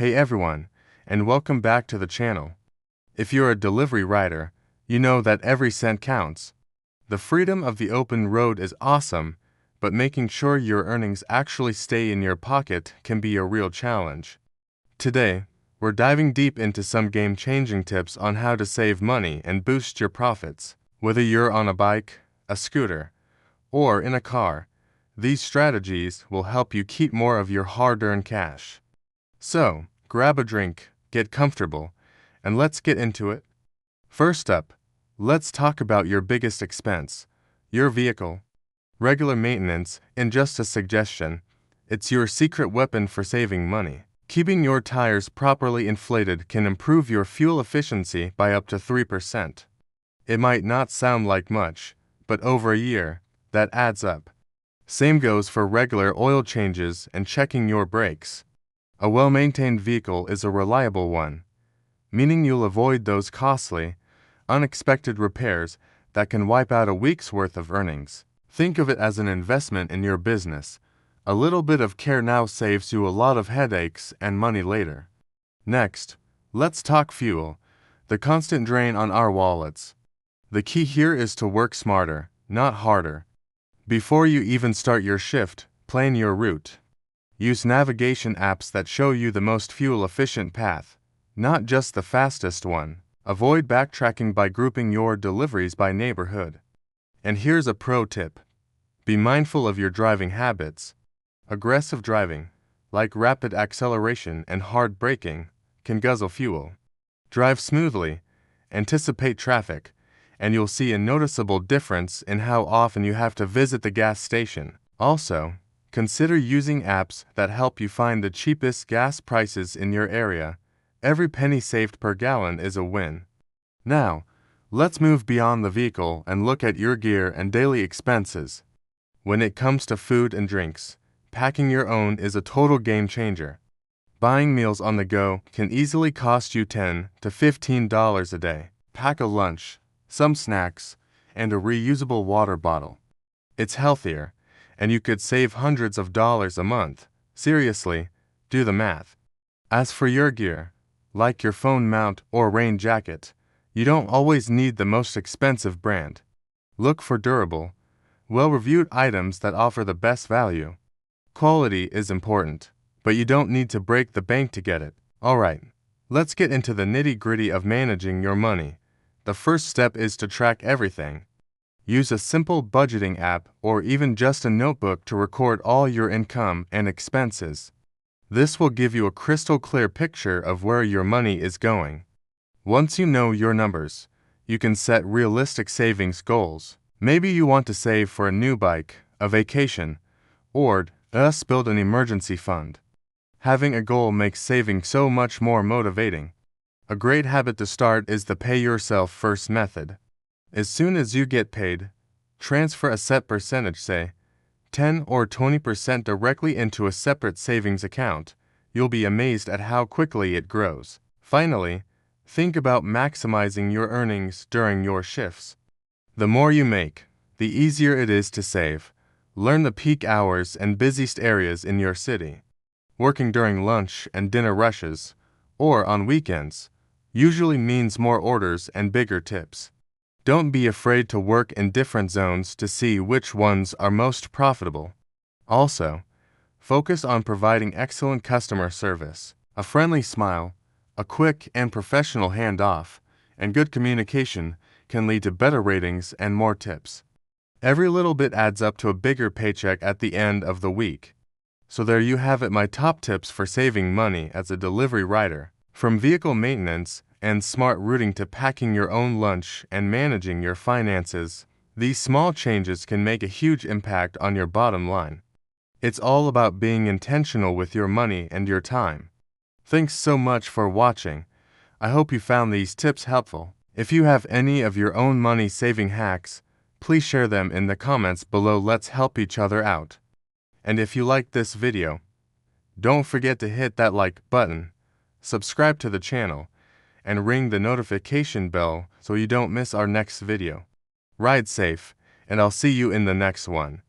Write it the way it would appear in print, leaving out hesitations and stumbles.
Hey everyone, and welcome back to the channel. If you're a delivery rider, you know that every cent counts. The freedom of the open road is awesome, but making sure your earnings actually stay in your pocket can be a real challenge. Today, we're diving deep into some game-changing tips on how to save money and boost your profits. Whether you're on a bike, a scooter, or in a car, these strategies will help you keep more of your hard-earned cash. So, grab a drink, get comfortable, and let's get into it. First up, let's talk about your biggest expense, your vehicle. Regular maintenance, and just a suggestion, it's your secret weapon for saving money. Keeping your tires properly inflated can improve your fuel efficiency by up to 3%. It might not sound like much, but over a year, that adds up. Same goes for regular oil changes and checking your brakes. A well-maintained vehicle is a reliable one, meaning you'll avoid those costly, unexpected repairs that can wipe out a week's worth of earnings. Think of it as an investment in your business. A little bit of care now saves you a lot of headaches and money later. Next, let's talk fuel, the constant drain on our wallets. The key here is to work smarter, not harder. Before you even start your shift, plan your route. Use navigation apps that show you the most fuel-efficient path, not just the fastest one. Avoid backtracking by grouping your deliveries by neighborhood. And here's a pro tip. Be mindful of your driving habits. Aggressive driving, like rapid acceleration and hard braking, can guzzle fuel. Drive smoothly, anticipate traffic, and you'll see a noticeable difference in how often you have to visit the gas station. Also, consider using apps that help you find the cheapest gas prices in your area. Every penny saved per gallon is a win. Now, let's move beyond the vehicle and look at your gear and daily expenses. When it comes to food and drinks, packing your own is a total game changer. Buying meals on the go can easily cost you $10 to $15 a day. Pack a lunch, some snacks, and a reusable water bottle. It's healthier, and you could save hundreds of dollars a month. Seriously, do the math. As for your gear, like your phone mount or rain jacket, you don't always need the most expensive brand. Look for durable, well-reviewed items that offer the best value. Quality is important, but you don't need to break the bank to get it. Alright, let's get into the nitty-gritty of managing your money. The first step is to track everything. Use a simple budgeting app or even just a notebook to record all your income and expenses. This will give you a crystal clear picture of where your money is going. Once you know your numbers, you can set realistic savings goals. Maybe you want to save for a new bike, a vacation, or just build an emergency fund. Having a goal makes saving so much more motivating. A great habit to start is the pay yourself first method. As soon as you get paid, transfer a set percentage, say 10 or 20% directly into a separate savings account. You'll be amazed at how quickly it grows. Finally, think about maximizing your earnings during your shifts. The more you make, the easier it is to save. Learn the peak hours and busiest areas in your city. Working during lunch and dinner rushes, or on weekends, usually means more orders and bigger tips. Don't be afraid to work in different zones to see which ones are most profitable. Also, focus on providing excellent customer service. A friendly smile, a quick and professional handoff, and good communication can lead to better ratings and more tips. Every little bit adds up to a bigger paycheck at the end of the week. So there you have it, my top tips for saving money as a delivery rider. From vehicle maintenance and smart routing to packing your own lunch and managing your finances, these small changes can make a huge impact on your bottom line. It's all about being intentional with your money and your time. Thanks so much for watching. I hope you found these tips helpful. If you have any of your own money-saving hacks, please share them in the comments below. Let's help each other out. And if you liked this video, don't forget to hit that like button, subscribe to the channel, and ring the notification bell so you don't miss our next video. Ride safe, and I'll see you in the next one.